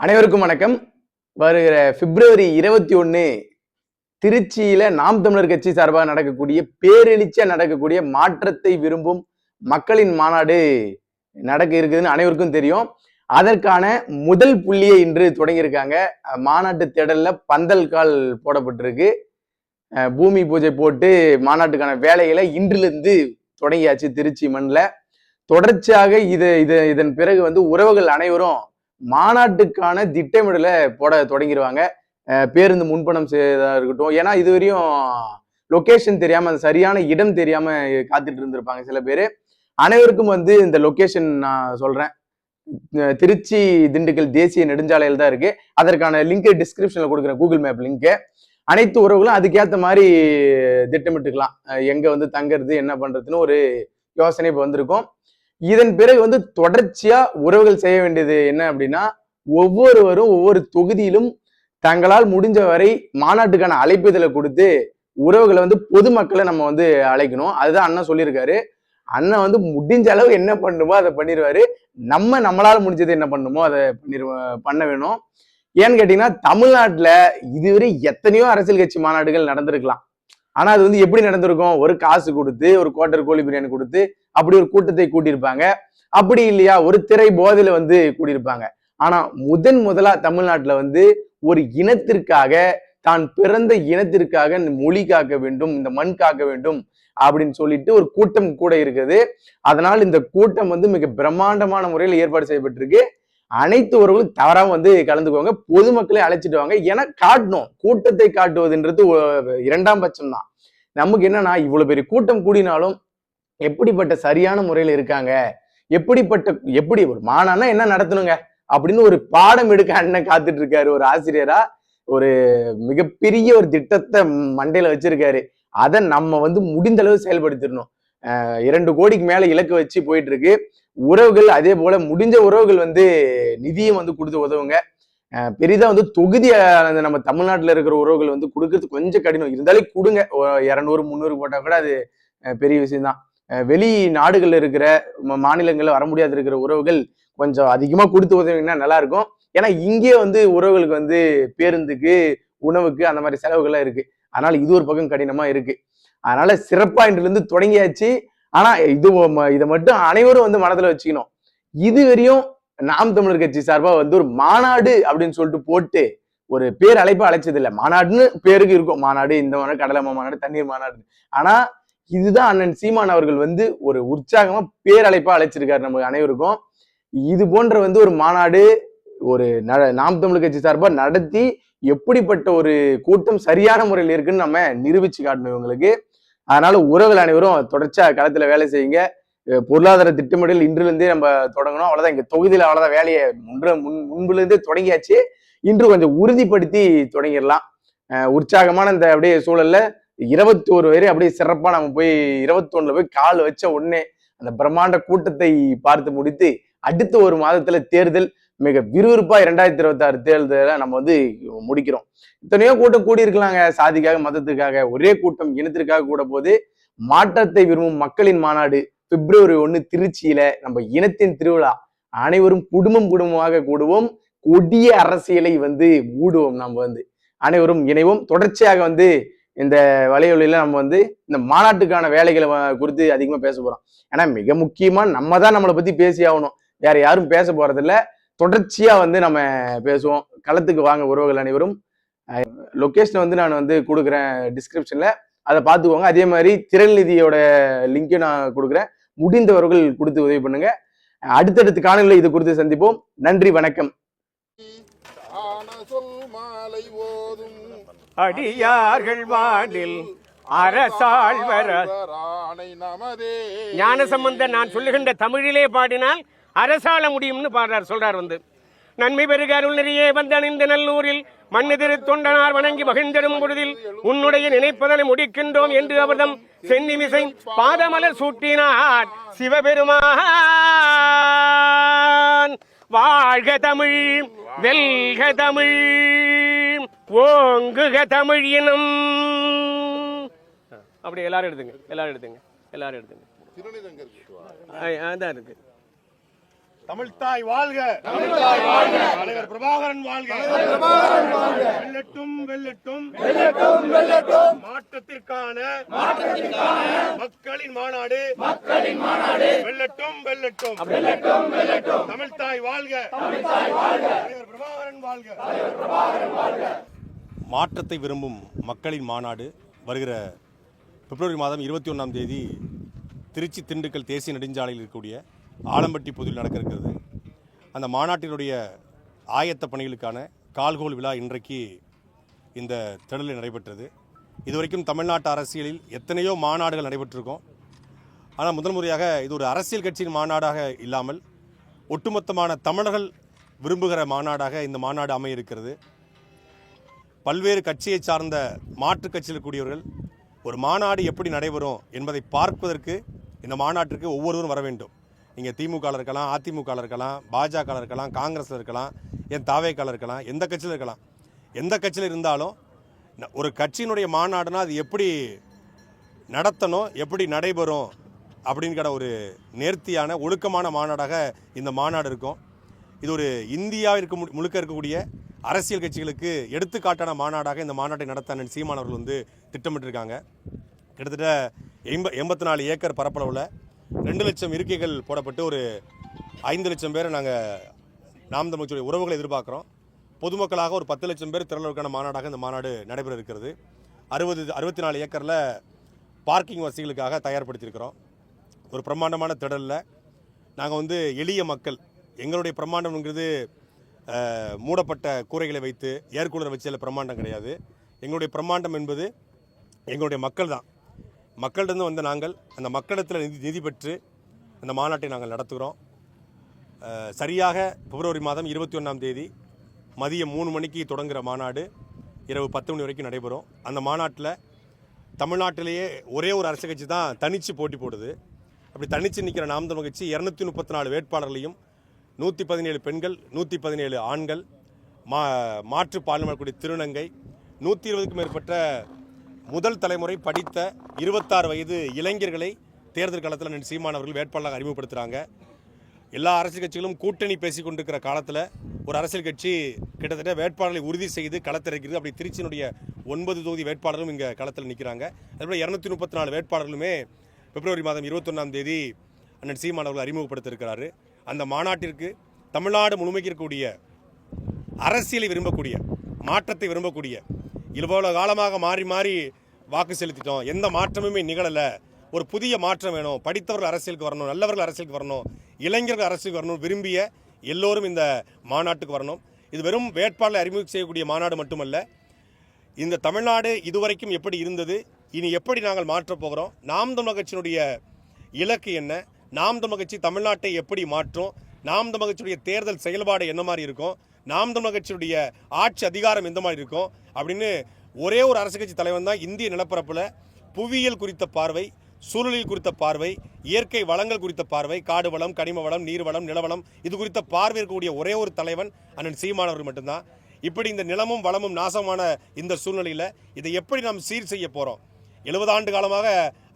அனைவருக்கும் வணக்கம். வருகிற பிப்ரவரி 21 திருச்சியில நாம் தமிழர் கட்சி சார்பாக நடக்கக்கூடிய பேரெழுச்சியா நடக்கக்கூடிய மாற்றத்தை விரும்பும் மக்களின் மாநாடு நடக்க இருக்குதுன்னு அனைவருக்கும் தெரியும். அதற்கான முதல் புள்ளியை இன்று தொடங்கியிருக்காங்க. மாநாட்டு திடல்ல பந்தல் கால் போடப்பட்டிருக்கு. பூமி பூஜை போட்டு மாநாட்டுக்கான வேலைகளை இன்றிலிருந்து தொடங்கியாச்சு. திருச்சி மண்ணில் தொடர்ச்சியாக இதன் பிறகு உறவுகள் அனைவரும் மாநாட்டுக்கான திட்டமிடலை போட தொடங்கிடுவாங்க. பேருந்து முன்பணம் செய்யறதா இருக்கட்டும். ஏன்னா இதுவரையும் லொகேஷன் தெரியாம, அந்த சரியான இடம் தெரியாம காத்துட்டு இருந்திருப்பாங்க சில பேர். அனைவருக்கும் இந்த லொகேஷன் நான் சொல்றேன். திருச்சி திண்டுக்கல் தேசிய நெடுஞ்சாலையில் தான் இருக்கு. அதற்கான லிங்க் டிஸ்கிரிப்ஷன்ல கொடுக்குறேன், கூகுள் மேப் லிங்க். அனைத்து உறவுகளும் அதுக்கேற்ற மாதிரி திட்டமிட்டுக்கலாம். எங்க தங்குறது என்ன பண்றதுன்னு ஒரு யோசனை இப்போ வந்திருக்கும். இதன் பிறகு தொடர்ச்சியா உறவுகள் செய்ய வேண்டியது என்ன அப்படின்னா, ஒவ்வொருவரும் ஒவ்வொரு தொகுதியிலும் தங்களால் முடிஞ்ச வரை மாநாட்டுக்கான அழைப்புதலை கொடுத்து உறவுகளை பொதுமக்களை நம்ம அழைக்கணும். அதுதான் அண்ணன் சொல்லியிருக்காரு. அண்ணன் முடிஞ்ச அளவு என்ன பண்ணுமோ அதை பண்ணிடுவாரு. நம்மளால முடிஞ்சது என்ன பண்ணுமோ அதை பண்ண வேணும். ஏன்னு கேட்டீங்கன்னா, தமிழ்நாட்டுல இதுவரை எத்தனையோ அரசியல் கட்சி மாநாடுகள் நடந்திருக்கலாம். ஆனா அது எப்படி நடந்திருக்கும்? ஒரு காசு கொடுத்து, ஒரு குவார்டர் கோழி பிரியாணி கொடுத்து அப்படி ஒரு கூட்டத்தை கூட்டியிருப்பாங்க. அப்படி இல்லையா, ஒரு திரை போதையில கூட்டியிருப்பாங்க. ஆனா முதலா தமிழ்நாட்டுல ஒரு இனத்திற்காக, தான் பிறந்த இனத்திற்காக இந்த மொழி காக்க வேண்டும், இந்த மண் காக்க வேண்டும் அப்படின்னு சொல்லிட்டு ஒரு கூட்டம் கூட இருக்குது. அதனால் இந்த கூட்டம் மிக பிரம்மாண்டமான முறையில் ஏற்பாடு செய்யப்பட்டிருக்கு. அனைத்து உறவுகளும் தவறாம கலந்துக்குவாங்க. பொதுமக்களை அழைச்சிட்டு வாங்க. ஏன்னா காட்டணும். கூட்டத்தை காட்டுவதுன்றது இரண்டாம் பட்சம் தான். நமக்கு என்னன்னா, இவ்வளவு பெரிய கூட்டம் கூடினாலும் எப்படிப்பட்ட சரியான முறையில இருக்காங்க, எப்படி ஒரு மாநாடுனா என்ன நடத்தணுங்க அப்படின்னு ஒரு பாடம் எடுக்க அண்ணன் காத்துட்டு இருக்காரு. ஒரு ஆசிரியரா ஒரு மிகப்பெரிய ஒரு திட்டத்தை மண்டையில வச்சிருக்காரு. அதை நம்ம முடிந்த அளவு செயல்படுத்திடணும். 2 கோடிக்கு மேல இலக்கு வச்சு போயிட்டு இருக்கு. உறவுகள் அதே போல முடிஞ்ச உறவுகள் நிதியும் கொடுத்து உதவுங்க. பெரிதா தொகுதி நம்ம தமிழ்நாட்டுல இருக்கிற உறவுகள் கொடுக்கறது கொஞ்சம் கடினம். இருந்தாலும் கொடுங்க. 200 300 போட்டா கூட அது பெரிய விஷயம் தான். வெளி நாடுகள்ல இருக்கிற மாநிலங்கள்ல வர முடியாது இருக்கிற உறவுகள் கொஞ்சம் அதிகமா கொடுத்து உதவிங்கன்னா நல்லா இருக்கும். ஏன்னா இங்கே உறவுகளுக்கு பேருந்துக்கு, உணவுக்கு அந்த மாதிரி செலவுகள்லாம் இருக்கு. அதனால இது ஒரு பக்கம் கடினமா இருக்கு. அதனால சிறப்பா இன்றுல இருந்து தொடங்கியாச்சு. ஆனா இதை மட்டும் அனைவரும் மனதுல வச்சுக்கணும். இதுவரையும் நாம் தமிழர் கட்சி சார்பா ஒரு மாநாடு அப்படின்னு சொல்லிட்டு போட்டு ஒரு பேர் அழைப்பா அழைச்சது இல்லை. மாநாடுன்னு பேருக்கு இருக்கும். மாநாடு, இந்த மாநாடு, கடலம்மா மாநாடு, தண்ணீர் மாநாடு. ஆனா இதுதான் அண்ணன் சீமான் அவர்கள் ஒரு உற்சாகமா பேரழைப்பா அழைச்சிருக்காரு நம்ம அனைவருக்கும். இது போன்ற ஒரு மாநாடு ஒரு நாம் தமிழர் கட்சி சார்பா நடத்தி எப்படிப்பட்ட ஒரு கூட்டம் சரியான முறையில் இருக்குன்னு நம்ம நிரூபிச்சு காட்டணும் இவங்களுக்கு. அதனால உறவுகள் அனைவரும் தொடர்ச்சியா களத்துல வேலை செய்யுங்க. பொருளாதார திட்டமிடல் இன்றிலிருந்தே நம்ம தொடங்கணும். அவ்வளவுதான். இங்க தொகுதியில அவ்வளவுதான் வேலையை முன்புல இருந்தே தொடங்கியாச்சு. இன்று கொஞ்சம் உறுதிப்படுத்தி தொடங்கிடலாம். உற்சாகமான இந்த அப்படியே சூழல்ல 21 வரை அப்படியே சிறப்பா நம்ம போய் 21ல போய் கால் வச்ச உடனே அந்த பிரம்மாண்ட கூட்டத்தை பார்த்து முடித்து அடுத்த ஒரு மாதத்துல தேர்தல் மிக விறுவிறுப்பா 2026 தேர்தலை நம்ம முடிக்கிறோம். இத்தனையோ கூட்டம் கூடி இருக்கலாங்க. சாதிக்காக, மதத்துக்காக. ஒரே கூட்டம் இனத்திற்காக கூட போது. மாற்றத்தை விரும்பும் மக்களின் மாநாடு பிப்ரவரி 1 திருச்சியில நம்ம இனத்தின் திருவிழா. அனைவரும் குடும்பமாக கூடுவோம். கொடிய அரசியலை மூடுவோம். நம்ம அனைவரும் இணைவோம். தொடர்ச்சியாக இந்த வலையொலியில நம்ம இந்த மாநாட்டுக்கான வேலைகளை குறித்து அதிகமா பேச போறோம். ஏன்னா மிக முக்கியமா நம்ம தான் நம்மளை பத்தி பேசி ஆகணும். வேற யாரும் பேச போறதில்ல. தொடர்ச்சியா நம்ம பேசுவோம். களத்துக்கு வாங்க உறவுகள் அனைவரும். லொகேஷன் நான் கொடுக்குறேன் டிஸ்கிரிப்ஷன்ல, அதை பார்த்துக்கோங்க. அதே மாதிரி திரள் நிதியோட லிங்கையும் நான் கொடுக்குறேன். முடிந்தவர்கள் கொடுத்து உதவி பண்ணுங்க. அடுத்தடுத்த காணொலியில் இது குறித்து சந்திப்போம். நன்றி, வணக்கம். அடியார்கள் வானில் அரசாழ்வர ஞானசம்பந்தர் நான் சொல்லுகின்ற தமிழிலே பாடினால் அரசாள முடியும்னு பாடுறார். சொல்றார் நன்மை பெருக அருள் நிறையே வந்தணிந்த நல்லூரில் மண்ணெதிரு தொண்டனார் வணங்கி மகிழ்ந்திடும் பொழுதில் உன்னுடைய நினைப்பதனை முடிக்கின்றோம் என்று அவர்தம் சென்னிமிசை பாதமலர் சூட்டினார் சிவபெருமான். வாழ்க தமிழ், வெல்க தமிழ், ஓங்குக தமிழ் இனம். அப்படி எல்லாரும் எடுத்துங்க, எல்லாரும் எடுத்துங்க, எல்லாரும் எடுத்துங்க. அதான் இருக்கு. தமிழ்த்தாய் வாழ்க, தலைவர் பிரபாகரன் வாழ்க, வெல்லட்டும் வெல்லட்டும் மாற்றத்திற்கான மக்களின் மாநாடு, வெல்லட்டும் வெல்லட்டும் தமிழ்த்தாய் வாழ்க, தலைவர் பிரபாகரன் வாழ்க. மாற்றத்தை விரும்பும் மக்களின் மாநாடு வருகிற பிப்ரவரி மாதம் 21ஆம் தேதி திருச்சி திண்டுக்கல் தேசிய நெடுஞ்சாலையில் இருக்கக்கூடிய ஆலம்பட்டி பகுதியில் நடக்க இருக்கிறது. அந்த மாநாட்டினுடைய ஆயத்த பணிகளுக்கான கால்கோல் விழா இன்றைக்கு இந்த திடலில் நடைபெற்றது. இதுவரைக்கும் தமிழ்நாட்டு அரசியலில் எத்தனையோ மாநாடுகள் நடைபெற்றிருக்கும். ஆனால் முதல் முறையாக இது ஒரு அரசியல் கட்சியின் மாநாடாக இல்லாமல் ஒட்டுமொத்தமான தமிழர்கள் விரும்புகிற மாநாடாக இந்த மாநாடு அமைய இருக்கிறது. பல்வேறு கட்சியை சார்ந்த மாற்றுக் கட்சியில் இருக்கக்கூடியவர்கள் ஒரு மாநாடு எப்படி நடைபெறும் என்பதை பார்ப்பதற்கு இந்த மாநாட்டிற்கு ஒவ்வொருவரும் வர வேண்டும். நீங்கள் திமுகவில் இருக்கலாம், அதிமுகவில் இருக்கலாம், பாஜகவில் இருக்கலாம், காங்கிரஸில் இருக்கலாம், என் தாவேக்காவில் இருக்கலாம், எந்த கட்சியில் இருக்கலாம். எந்த கட்சியில் இருந்தாலும் ஒரு கட்சியினுடைய மாநாடுனா அது எப்படி நடத்தணும், எப்படி நடைபெறும் அப்படிங்கிற ஒரு நேர்த்தியான ஒழுக்கமான மாநாடாக இந்த மாநாடு இருக்கும். இது ஒரு இந்தியாவிற்கு முழுக்க இருக்கக்கூடிய அரசியல் கட்சிகளுக்கு எடுத்துக்காட்டான மாநாடாக இந்த மாநாட்டை நடத்த அண்ணன் சீமான் அவர்கள் வந்து திட்டமிட்டிருக்காங்க. கிட்டத்தட்ட 84 ஏக்கர் பரப்பளவில் 2 லட்சம் இருக்கைகள் போடப்பட்டு ஒரு 5 லட்சம் பேரை நாங்கள் நாம் தமிழ் கட்சியுடைய உறவுகளை எதிர்பார்க்குறோம். பொதுமக்களாக ஒரு 10 லட்சம் பேர் திரளுக்கான மாநாடாக இந்த மாநாடு நடைபெற இருக்கிறது. 64 ஏக்கரில் பார்க்கிங் வசதிகளுக்காக தயார்படுத்தியிருக்கிறோம். ஒரு பிரம்மாண்டமான திடலில் நாங்கள் வந்து எளிய மக்கள், எங்களுடைய பிரம்மாண்டம்ங்கிறது மூடப்பட்ட கூரைகளை வைத்து ஏர்கூலரை வச்சு அதில் பிரம்மாண்டம் கிடையாது. எங்களுடைய பிரம்மாண்டம் என்பது எங்களுடைய மக்கள் தான். மக்களிடம் வந்த நாங்கள் அந்த மக்களிடத்தில் நிதி பெற்று அந்த மாநாட்டை நாங்கள் நடத்துகிறோம். சரியாக பிப்ரவரி மாதம் 21ஆம் தேதி மதியம் 3 மணிக்கு தொடங்குகிற மாநாடு இரவு 10 மணி வரைக்கும் நடைபெறும். அந்த மாநாட்டில் தமிழ்நாட்டிலேயே ஒரே ஒரு அரசியல் கட்சி தான் தனித்து போட்டி போடுது. அப்படி தனித்து நிற்கிற நாம் தமிழ் கட்சி 234 வேட்பாளர்களையும் 117 பெண்கள், 117 ஆண்கள், மாற்று பாலினக்கூடிய திருநங்கை, 120க்கும் மேற்பட்ட முதல் தலைமுறை படித்த 26 வயது இளைஞர்களை தேர்தல் காலத்தில் சீமான் அவர்கள் வேட்பாளராக அறிமுகப்படுத்துகிறாங்க. எல்லா அரசியல் கட்சிகளும் கூட்டணி பேசிக் கொண்டிருக்கிற காலத்தில் ஒரு அரசியல் கட்சி கிட்டத்தட்ட வேட்பாளர்களை உறுதி செய்து களத்திறக்கிறது. அப்படி திருச்சியினுடைய 9 தொகுதி வேட்பாளர்களும் இங்கே களத்தில் நிற்கிறாங்க. அதுபோல் 234 வேட்பாளர்களுமே பிப்ரவரி மாதம் 21ஆம் தேதி அண்ணன் சீமான் அவர்கள் அறிமுகப்படுத்தியிருக்கிறாரு. அந்த மாநாட்டிற்கு தமிழ்நாடு முழுமைக்கு இருக்கக்கூடிய அரசியலை விரும்பக்கூடிய, மாற்றத்தை விரும்பக்கூடிய, இவ்வளவு காலமாக மாறி மாறி வாக்கு செலுத்திட்டோம், எந்த மாற்றமுமே நிகழலை, ஒரு புதிய மாற்றம் வேணும், படித்தவர்கள் அரசியலுக்கு வரணும், நல்லவர்கள் அரசியலுக்கு வரணும், இளைஞர்கள் அரசியலுக்கு வரணும் விரும்பிய எல்லோரும் இந்த மாநாட்டுக்கு வரணும். இது வெறும் வேட்பாளரை அறிமுகம் செய்யக்கூடிய மாநாடு மட்டுமல்ல. இந்த தமிழ்நாடு இதுவரைக்கும் எப்படி இருந்தது, இனி எப்படி நாங்கள் மாற்றப் போகிறோம், நாம் தமிழர் கட்சியினுடைய இலக்கு என்ன, நாம் தமிழர் கட்சி தமிழ்நாட்டை எப்படி மாற்றும், நாம் தமிழர் கட்சியுடைய தேர்தல் செயல்பாடு என்ன மாதிரி இருக்கும், நாம் தமிழர் கட்சியுடைய ஆட்சி அதிகாரம் எந்த மாதிரி இருக்கும் அப்படின்னு ஒரே ஒரு அரசியல் கட்சி தலைவன் தான் இந்திய நிலப்பரப்பில் புவியியல் குறித்த பார்வை, சூழலில் குறித்த பார்வை, இயற்கை வளங்கள் குறித்த பார்வை, காடு வளம், கனிம வளம், நீர் வளம், நிலவளம், இது குறித்த பார்வை இருக்கக்கூடிய ஒரே ஒரு தலைவன் அண்ணன் சீமான் அவர்கள் மட்டும்தான். இப்படி இந்த நிலமும் வளமும் நாசமான இந்த சூழ்நிலையில் இதை எப்படி நாம் சீர் செய்ய போகிறோம்? 70 ஆண்டு காலமாக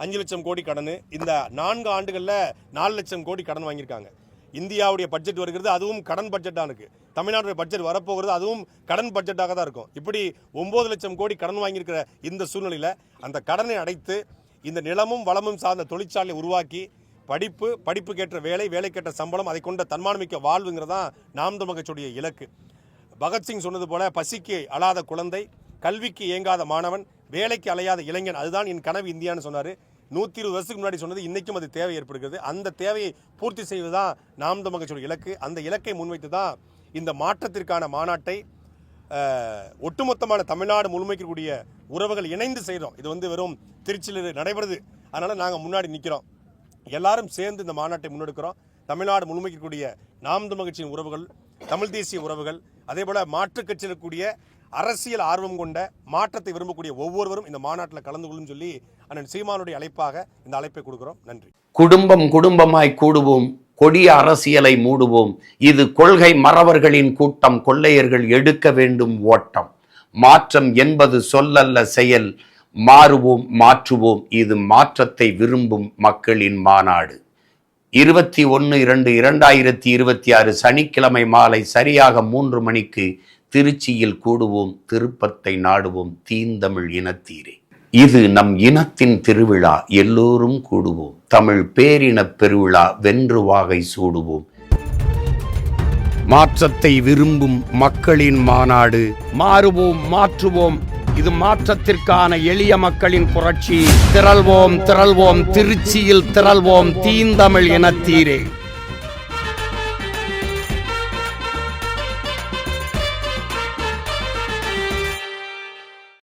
5 லட்சம் கோடி கடன், இந்த 4 ஆண்டுகளில் 4 லட்சம் கோடி கடன் வாங்கியிருக்காங்க. இந்தியாவுடைய பட்ஜெட் வருகிறது, அதுவும் கடன் பட்ஜெட்டாக இருக்குது. தமிழ்நாட்டுடைய பட்ஜெட் வரப்போகிறது, அதுவும் கடன் பட்ஜெட்டாக தான் இருக்கும். இப்படி 9 லட்சம் கோடி கடன் வாங்கியிருக்கிற இந்த சூழ்நிலையில் அந்த கடனை அடைத்து இந்த நிலமும் வளமும் சார்ந்த தொழிற்சாலையை உருவாக்கி படிப்புக்கேற்ற வேலை, வேலைக்கேற்ற சம்பளம், அதை கொண்ட தன்மானமிக்க வாழ்வுங்கிறதான் நாம் தமிழர் கட்சியுடைய இலக்கு. பகத்சிங் சொன்னது போல, பசிக்கு அழாத குழந்தை, கல்விக்கு ஏங்காத மாணவன், வேலைக்கு அலையாத இளைஞன், அதுதான் என் கனவு இந்தியான்னு சொன்னார். 120 வருஷத்துக்கு முன்னாடி சொன்னது, இன்றைக்கும் அது தேவை ஏற்படுகிறது. அந்த தேவையை பூர்த்தி செய்வதுதான் நாம் தமிழர் கட்சியுடைய இலக்கு. அந்த இலக்கை முன்வைத்து தான் இந்த மாற்றத்திற்கான மாநாட்டை ஒட்டுமொத்தமான தமிழ்நாடு முழுமைக்கக்கூடிய உறவுகள் இணைந்து செய்கிறோம். இது வந்து வெறும் திருச்சியில் நடைபெறுது, அதனால் நாங்கள் முன்னாடி நிற்கிறோம். எல்லாரும் சேர்ந்து இந்த மாநாட்டை முன்னெடுக்கிறோம். தமிழ்நாடு முழுமைக்கக்கூடிய நாம் தமிழர் கட்சியின் உறவுகள், தமிழ் தேசிய உறவுகள், அதே போல் மாற்றுக் கட்சியில் இருக்கக்கூடிய அரசியல் ஆர்வம் கொண்ட மாற்றத்தை விரும்பக்கூடிய ஒவ்வொருவரும் இந்த மாநாட்டில் கலந்து கொள்ளும் சொல்லி அண்ணன் சீமானுடைய அழைப்பாக இந்த அழைப்பை கொடுக்கிறோம். நன்றி. குடும்பமாய் கூடுவோம், கொடிய அரசியலை மூடுவோம். இது கொள்கை மறவர்களின் கூட்டம், கொள்ளையர்கள் எடுக்க வேண்டும் ஓட்டம். மாற்றம் என்பது சொல்லல்ல செயல், மாறுவோம் மாற்றுவோம். இது மாற்றத்தை விரும்பும் மக்களின் மாநாடு. 21/2/2026 சனிக்கிழமை மாலை சரியாக 3 மணிக்கு திருச்சியில் கூடுவோம், திருப்பத்தை நாடுவோம், தீந்தமிழ் இனத்தீரே. இது நம் இனத்தின் திருவிழா, எல்லோரும் கூடுவோம். தமிழ் பேரினப் பெருவிழா, வென்று வாகை சூடுவோம். மாற்றத்தை விரும்பும் மக்களின் மாநாடு. மாறுவோம், மாற்றுவோம். இது மாற்றத்திற்கான எளிய மக்களின் புரட்சி. திரள்வோம், திரள்வோம், திருச்சியில் திரள்வோம், தீந்தமிழ் இனத்தீரே.